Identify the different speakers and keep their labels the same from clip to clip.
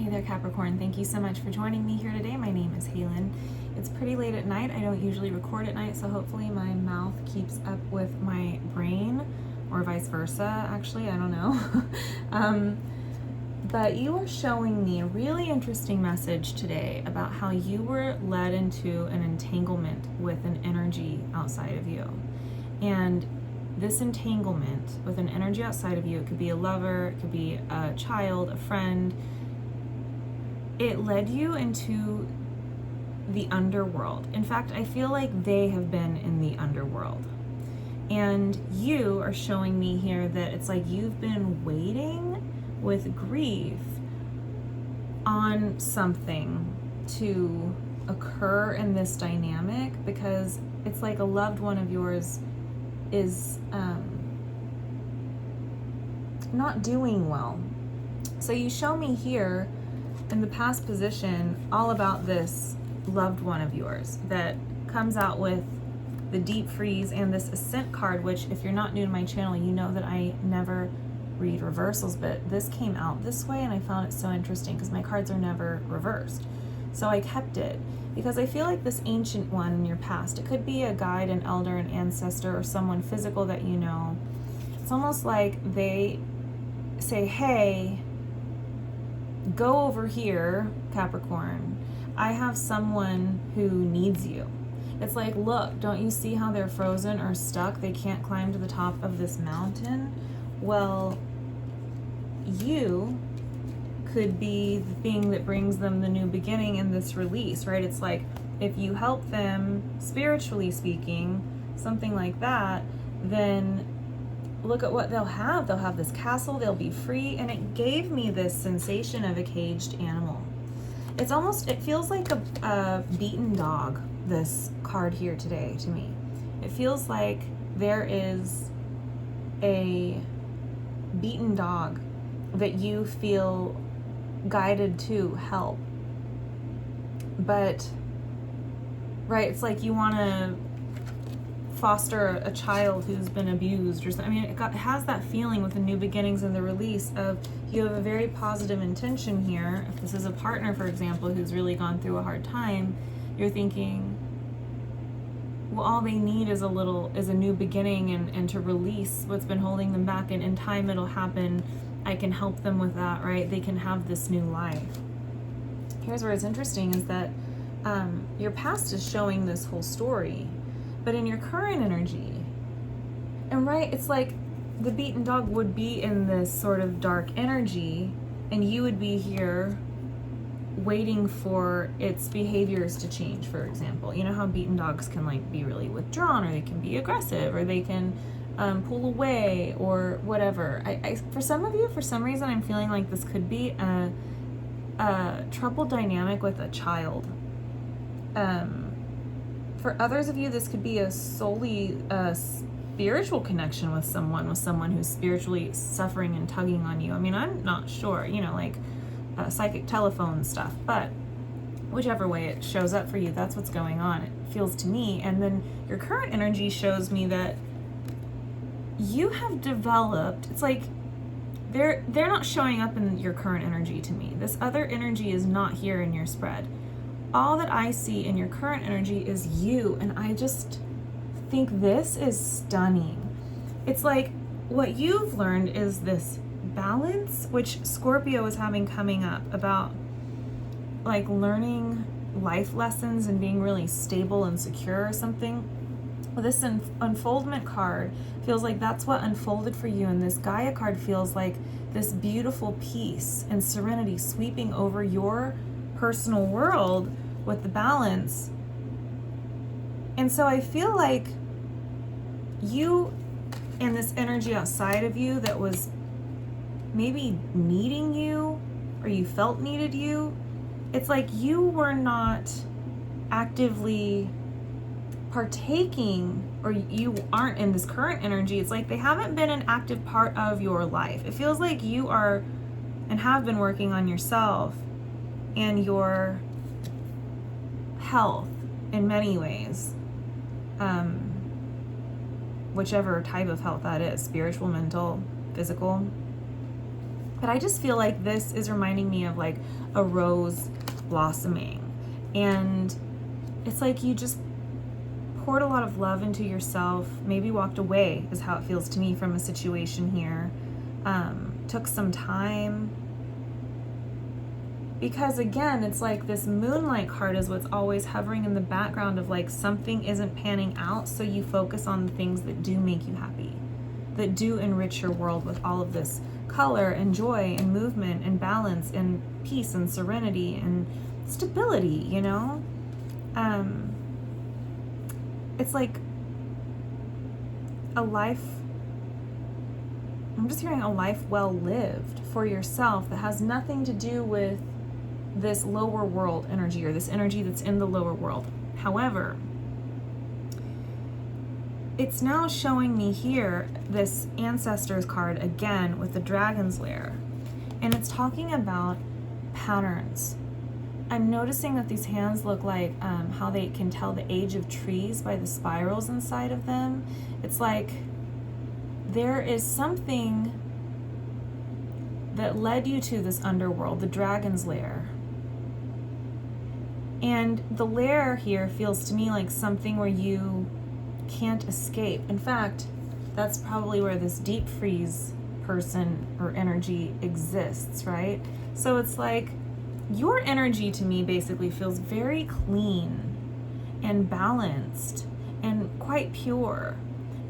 Speaker 1: Hey there, Capricorn. Thank you so much for joining me here today. My name is Halen. It's pretty late at night. I don't usually record at night, so hopefully my mouth keeps up with my brain, or vice versa, actually. I don't know. But you are showing me a really interesting message today about how you were led into an entanglement with an energy outside of you. And this entanglement with an energy outside of you, it could be a lover, it could be a child, a friend, it led you into the underworld. In fact, I feel like they have been in the underworld. And you are showing me here that it's like you've been waiting with grief on something to occur in this dynamic, because it's like a loved one of yours is not doing well. So you show me here in the past position all about this loved one of yours that comes out with the deep freeze and this ascent card, which if you're not new to my channel, you know that I never read reversals, but this came out this way and I found it so interesting because my cards are never reversed. So I kept it because I feel like this ancient one in your past, it could be a guide, an elder, an ancestor, or someone physical that you know. It's almost like they say, hey, go over here, Capricorn. I have someone who needs you. It's like, look, don't you see how they're frozen or stuck? They can't climb to the top of this mountain. Well, you could be the thing that brings them the new beginning and this release, right? It's like if you help them, spiritually speaking, something like that, then look at what they'll have. They'll have this castle, they'll be free, and it gave me this sensation of a caged animal. It's almost, it feels like a beaten dog, this card here today to me. It feels like there is a beaten dog that you feel guided to help. But, right, it's like you want to foster a child who's been abused or something. I mean, it has that feeling with the new beginnings and the release of you have a very positive intention here. If this is a partner, for example, who's really gone through a hard time, you're thinking, well, all they need is a new beginning and to release what's been holding them back, and in time it'll happen. I can help them with that, right? They can have this new life. Here's where it's interesting is that your past is showing this whole story, but in your current energy, and right, it's like the beaten dog would be in this sort of dark energy, and you would be here waiting for its behaviors to change, for example. You know how beaten dogs can like be really withdrawn, or they can be aggressive, or they can pull away, or whatever. I for some of you, for some reason, I'm feeling like this could be a troubled dynamic with a child. For others of you, this could be a solely spiritual connection with someone who's spiritually suffering and tugging on you. I mean, I'm not sure, you know, like psychic telephone stuff, but whichever way it shows up for you, that's what's going on, it feels to me. And then your current energy shows me that you have developed, it's like they're not showing up in your current energy to me. This other energy is not here in your spread. All that I see in your current energy is you, and I just think this is stunning. It's like what you've learned is this balance, which Scorpio is having coming up, about like learning life lessons and being really stable and secure or something. Well, this unfoldment card feels like that's what unfolded for you, and this Gaia card feels like this beautiful peace and serenity sweeping over your personal world with the balance. And so I feel like you and this energy outside of you that was maybe needing you, or you felt needed you, it's like you were not actively partaking, or you aren't in this current energy. It's like they haven't been an active part of your life. It feels like you are and have been working on yourself and your health in many ways, whichever type of health that is, spiritual, mental, physical. But I just feel like this is reminding me of like a rose blossoming. And it's like you just poured a lot of love into yourself, maybe walked away is how it feels to me from a situation here. Took some time. Because again, it's like this moonlight card is what's always hovering in the background of like something isn't panning out, so you focus on the things that do make you happy, that do enrich your world with all of this color and joy and movement and balance and peace and serenity and stability, you know? It's like a life, I'm just hearing a life well lived for yourself that has nothing to do with this lower world energy or this energy that's in the lower world. However, it's now showing me here this Ancestors card again with the Dragon's Lair, and it's talking about patterns. I'm noticing that these hands look like how they can tell the age of trees by the spirals inside of them. It's like there is something that led you to this underworld, the Dragon's Lair. And the lair here feels to me like something where you can't escape. In fact, that's probably where this deep freeze person or energy exists, right? So it's like your energy to me basically feels very clean and balanced and quite pure.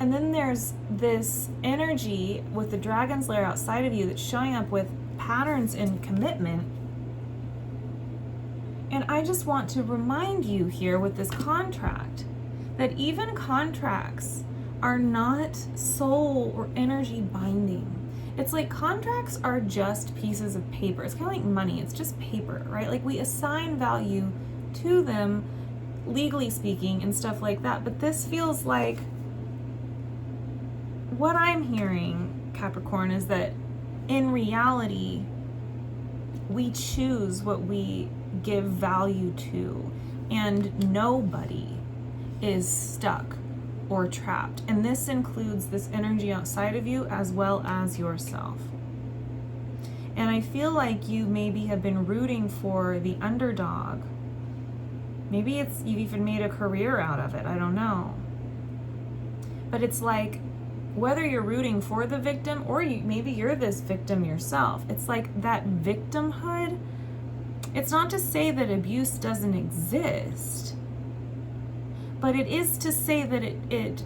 Speaker 1: And then there's this energy with the Dragon's Lair outside of you that's showing up with patterns and commitment. And I just want to remind you here with this contract that even contracts are not soul or energy binding. It's like contracts are just pieces of paper. It's kind of like money. It's just paper, right? Like we assign value to them, legally speaking, and stuff like that. But this feels like what I'm hearing, Capricorn, is that in reality, we choose what we give value to, and nobody is stuck or trapped. And this includes this energy outside of you as well as yourself. And I feel like you maybe have been rooting for the underdog. Maybe you've even made a career out of it. I don't know. But it's like, whether you're rooting for the victim or maybe you're this victim yourself, it's like that victimhood. It's not to say that abuse doesn't exist, but it is to say that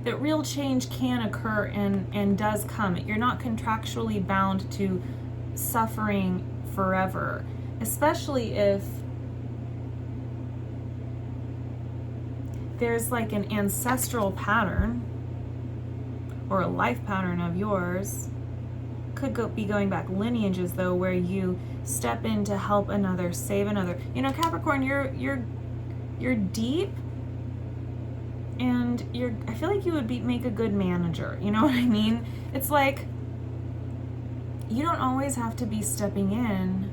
Speaker 1: that real change can occur and does come. You're not contractually bound to suffering forever, especially if there's like an ancestral pattern or a life pattern of yours. Could be going back lineages though, where you step in to help another, save another. You know, Capricorn, you're deep, and I feel like you would make a good manager. You know what I mean? It's like you don't always have to be stepping in,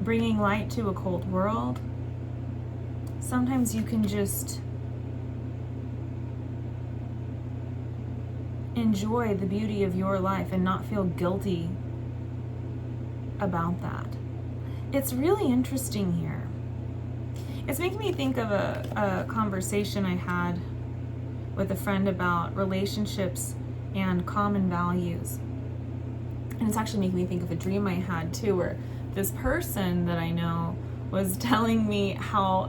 Speaker 1: bringing light to a cold world. Sometimes you can just enjoy the beauty of your life and not feel guilty about that. It's really interesting here. It's making me think of a conversation I had with a friend about relationships and common values. And it's actually making me think of a dream I had too, where this person that I know was telling me how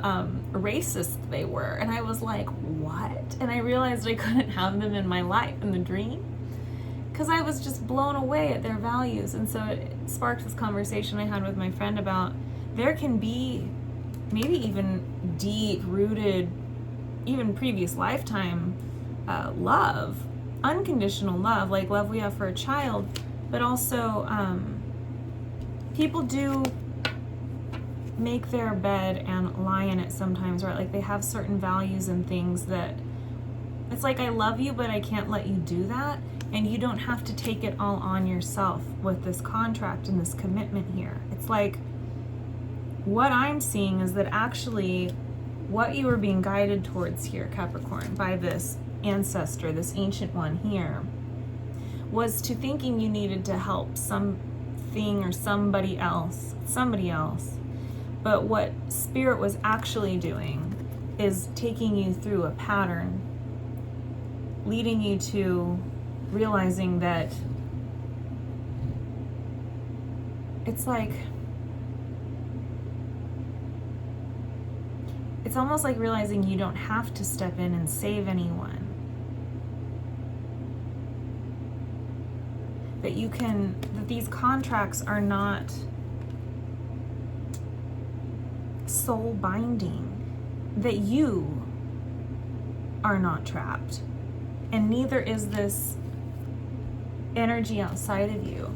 Speaker 1: racist they were. And I was like, what? And I realized I couldn't have them in my life in the dream because I was just blown away at their values. And so it sparked this conversation I had with my friend about there can be maybe even deep-rooted, even previous lifetime love, unconditional love, like love we have for a child, but also people do make their bed and lie in it sometimes, right? Like they have certain values and things that it's like, I love you, but I can't let you do that. And you don't have to take it all on yourself with this contract and this commitment here. It's like, what I'm seeing is that actually what you were being guided towards here, Capricorn, by this ancestor, this ancient one here, was to thinking you needed to help something or somebody else. But what Spirit was actually doing is taking you through a pattern, leading you to realizing that it's like, it's almost like realizing you don't have to step in and save anyone. That you can, that these contracts are not soul binding, that you are not trapped, and neither is this energy outside of you.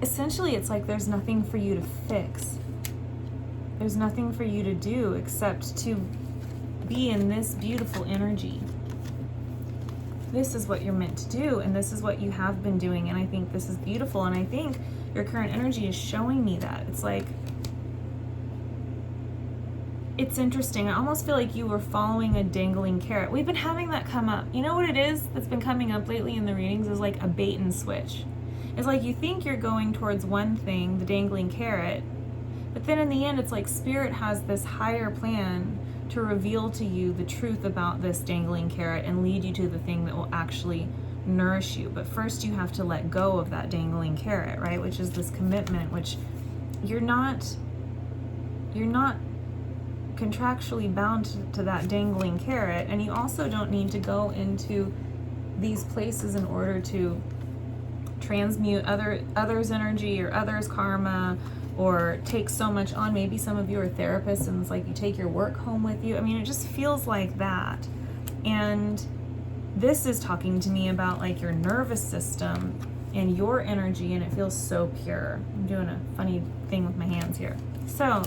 Speaker 1: Essentially, it's like there's nothing for you to fix. There's nothing for you to do except to be in this beautiful energy. This is what you're meant to do, and this is what you have been doing, and I think this is beautiful, and I think your current energy is showing me that. It's like, it's interesting. I almost feel like you were following a dangling carrot. We've been having that come up. You know what it is that's been coming up lately in the readings is like a bait and switch. It's like you think you're going towards one thing, the dangling carrot, but then in the end, it's like Spirit has this higher plan to reveal to you the truth about this dangling carrot and lead you to the thing that will actually nourish you. But first you have to let go of that dangling carrot, right? Which is this commitment, which you're not contractually bound to that dangling carrot, and you also don't need to go into these places in order to transmute others' energy or others' karma, or take so much on. Maybe some of you are therapists and it's like you take your work home with you. I mean, it just feels like that. And this is talking to me about like your nervous system and your energy, and it feels so pure. I'm doing a funny thing with my hands here. So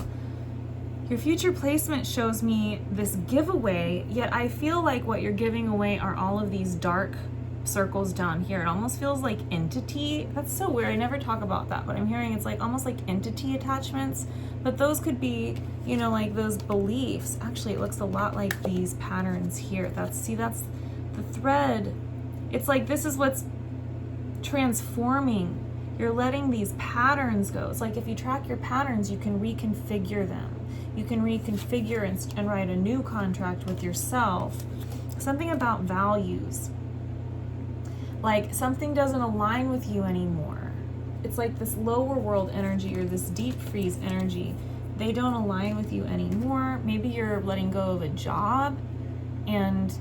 Speaker 1: your future placement shows me this giveaway, yet I feel like what you're giving away are all of these dark circles down here. It almost feels like entity. That's so weird. I never talk about that, but I'm hearing it's like almost like entity attachments, but those could be, you know, like those beliefs. Actually, it looks a lot like these patterns here. That's the thread. It's like this is what's transforming. You're letting these patterns go. It's like if you track your patterns, you can reconfigure them. You can reconfigure and write a new contract with yourself. Something about values. Like something doesn't align with you anymore. It's like this lower world energy or this deep freeze energy. They don't align with you anymore. Maybe you're letting go of a job and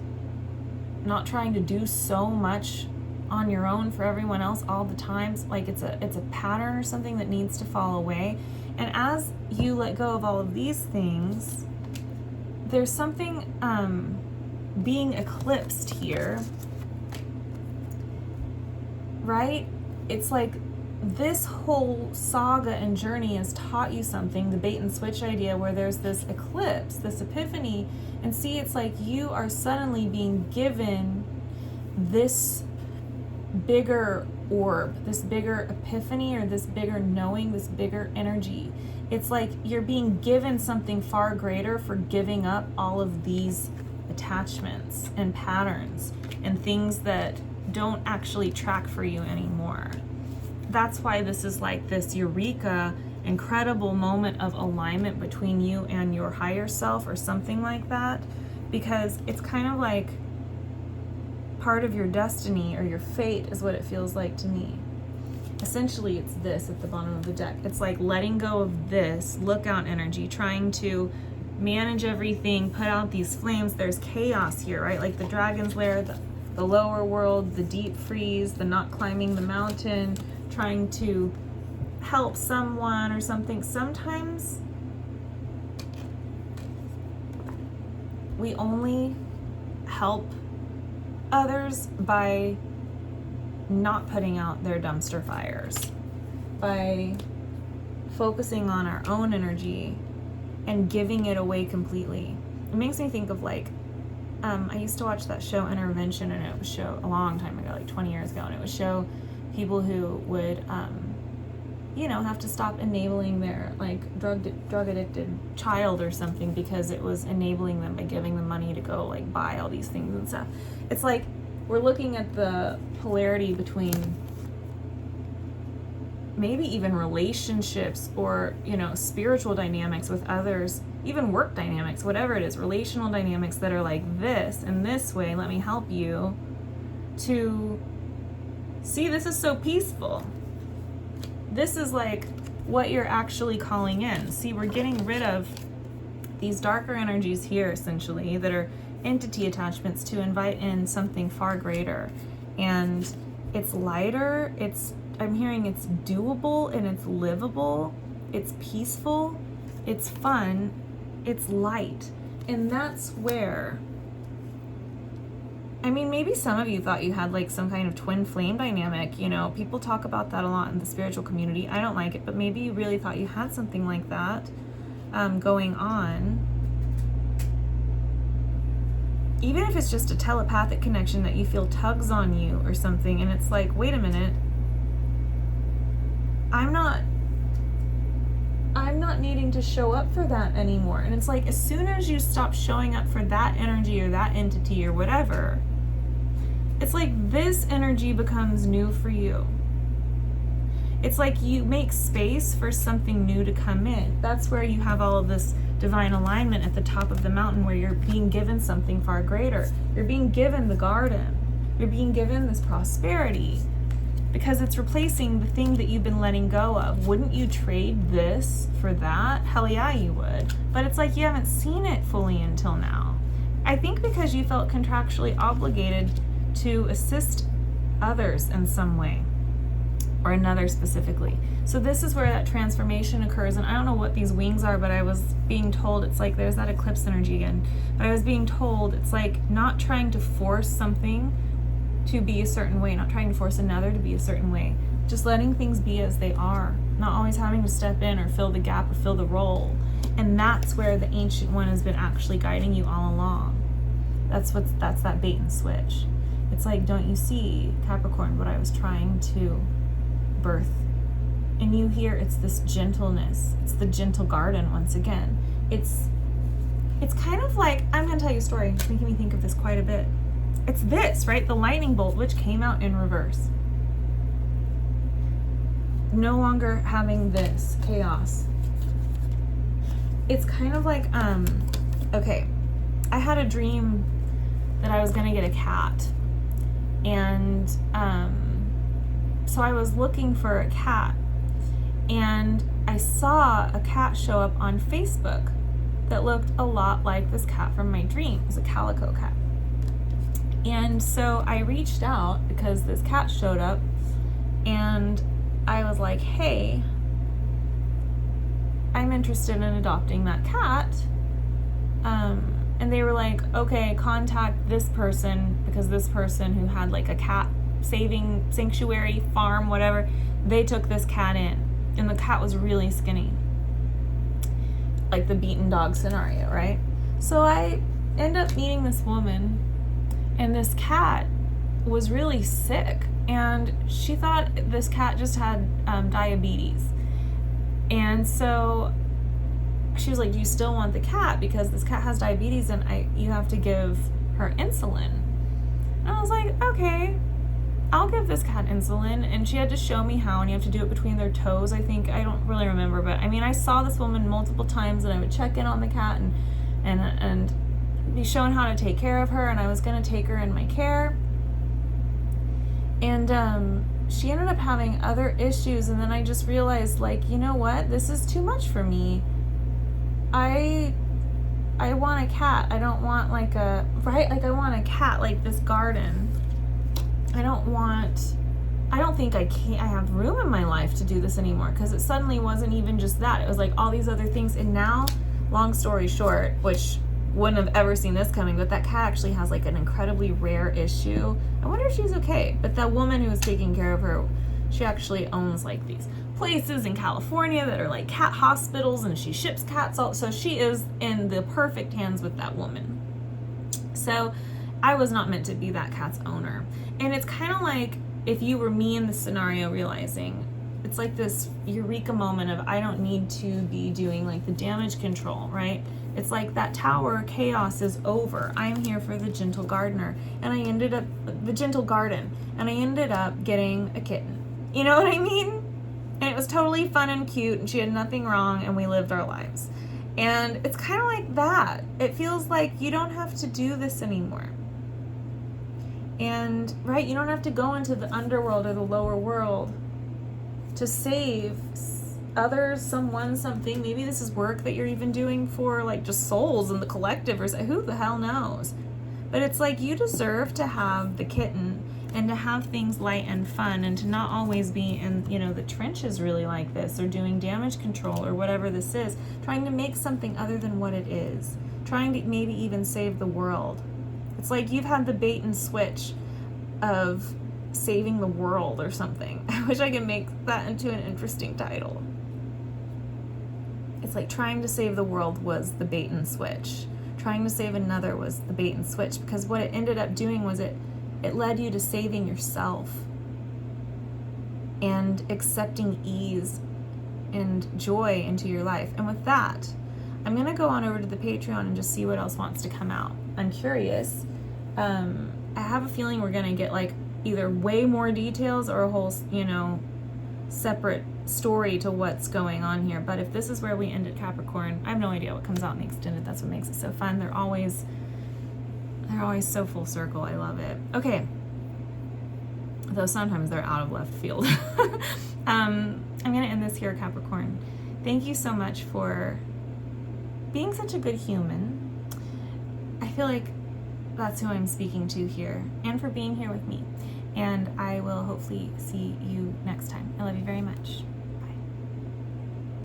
Speaker 1: not trying to do so much on your own for everyone else all the time. Like it's a pattern or something that needs to fall away. And as you let go of all of these things, there's something being eclipsed here, right? It's like this whole saga and journey has taught you something, the bait and switch idea, where there's this eclipse, this epiphany, and see, it's like you are suddenly being given this bigger orb, this bigger epiphany, or this bigger knowing, this bigger energy. It's like you're being given something far greater for giving up all of these attachments and patterns and things that don't actually track for you anymore. That's why this is like this eureka, incredible moment of alignment between you and your higher self or something like that, because it's kind of like part of your destiny or your fate is what it feels like to me. Essentially, it's this at the bottom of the deck. It's like letting go of this lookout energy, trying to manage everything, put out these flames. There's chaos here, right? Like the dragon's lair, the lower world, the deep freeze, the not climbing the mountain, trying to help someone or something. Sometimes we only help others by not putting out their dumpster fires, by focusing on our own energy and giving it away completely. It makes me think of like, I used to watch that show Intervention, and it would show a long time ago, like 20 years ago, and it would show people who would, have to stop enabling their like drug addicted child or something because it was enabling them by giving them money to go like buy all these things and stuff. It's like we're looking at the polarity between maybe even relationships or, you know, spiritual dynamics with others, even work dynamics, whatever it is, relational dynamics that are like this and this way, let me help you to see this is so peaceful. This is like what you're actually calling in. See, we're getting rid of these darker energies here, essentially, that are entity attachments to invite in something far greater. And it's lighter, I'm hearing it's doable and it's livable, it's peaceful, it's fun, it's light. And that's where, I mean, maybe some of you thought you had like some kind of twin flame dynamic, you know, people talk about that a lot in the spiritual community. I don't like it, but maybe you really thought you had something like that going on. Even if it's just a telepathic connection that you feel tugs on you or something, and it's like, wait a minute, I'm not needing to show up for that anymore. And it's like, as soon as you stop showing up for that energy or that entity or whatever, it's like this energy becomes new for you. It's like you make space for something new to come in. That's where you have all of this divine alignment at the top of the mountain, where you're being given something far greater. You're being given the garden. You're being given this prosperity because it's replacing the thing that you've been letting go of. Wouldn't you trade this for that? Hell yeah, you would. But it's like you haven't seen it fully until now. I think because you felt contractually obligated to assist others in some way or another specifically. So this is where that transformation occurs. And I don't know what these wings are, but I was being told, it's like there's that eclipse energy again. But I was being told it's like not trying to force something to be a certain way, not trying to force another to be a certain way, just letting things be as they are, not always having to step in or fill the gap or fill the role. And that's where the Ancient One has been actually guiding you all along. That's that bait and switch. It's like, don't you see, Capricorn, what I was trying to birth? And you hear it's this gentleness. It's the gentle garden once again. It's kind of like, I'm going to tell you a story. It's making me think of this quite a bit. It's this, right? The lightning bolt, which came out in reverse. No longer having this chaos. It's kind of like, okay, I had a dream that I was going to get a cat. And so I was looking for a cat. And I saw a cat show up on Facebook that looked a lot like this cat from my dream. It was a calico cat. And so I reached out because this cat showed up, and I was like, hey, I'm interested in adopting that cat. And they were like, okay, contact this person, because this person who had like a cat saving sanctuary, farm, whatever, they took this cat in. And the cat was really skinny. Like the beaten dog scenario, right? So I end up meeting this woman, and this cat was really sick, and she thought this cat just had diabetes. And so she was like, do you still want the cat? Because this cat has diabetes and you have to give her insulin. And I was like, okay, I'll give this cat insulin. And she had to show me how, and you have to do it between their toes, I think. I don't really remember, but I mean, I saw this woman multiple times, and I would check in on the cat and be shown how to take care of her, and I was going to take her in my care. And she ended up having other issues, and then I just realized, like, you know what? This is too much for me. I want a cat. I don't want like a, right? Like I want a cat, like this garden. I don't think I have room in my life to do this anymore, because it suddenly wasn't even just that. It was like all these other things. And now, long story short, which wouldn't have ever seen this coming, but that cat actually has like an incredibly rare issue. I wonder if she's okay. But that woman who was taking care of her, she actually owns like these places in California that are like cat hospitals, and she ships cats all, so she is in the perfect hands with that woman. So I was not meant to be that cat's owner. And it's kind of like if you were me in the scenario, realizing it's like this eureka moment of, I don't need to be doing like the damage control, right? It's like that tower chaos is over. I'm here for the gentle gardener. And I ended up, the gentle garden, and I ended up getting a kitten. You know what I mean? And it was totally fun and cute, and she had nothing wrong, and we lived our lives. And it's kind of like that. It feels like you don't have to do this anymore. And, right, you don't have to go into the underworld or the lower world to save others, someone, something. Maybe this is work that you're even doing for, like, just souls in the collective, or who the hell knows. But it's like you deserve to have the kitten and to have things light and fun, and to not always be in, you know, the trenches really like this, or doing damage control or whatever this is, trying to make something other than what it is, trying to maybe even save the world. It's like you've had the bait and switch of saving the world or something. I wish I could make that into an interesting title. It's like trying to save the world was the bait and switch. Trying to save another was the bait and switch, because what it ended up doing was it led you to saving yourself and accepting ease and joy into your life. And with that, I'm going to go on over to the Patreon and just see what else wants to come out. I'm curious. I have a feeling we're going to get like either way more details or a whole, you know, separate story to what's going on here. But if this is where we end at Capricorn, I have no idea what comes out in the extended. That's what makes it so fun. They're always so full circle. I love it. Okay. Though sometimes they're out of left field. I'm going to end this here, Capricorn. Thank you so much for being such a good human. I feel like that's who I'm speaking to here, and for being here with me. And I will hopefully see you next time. I love you very much.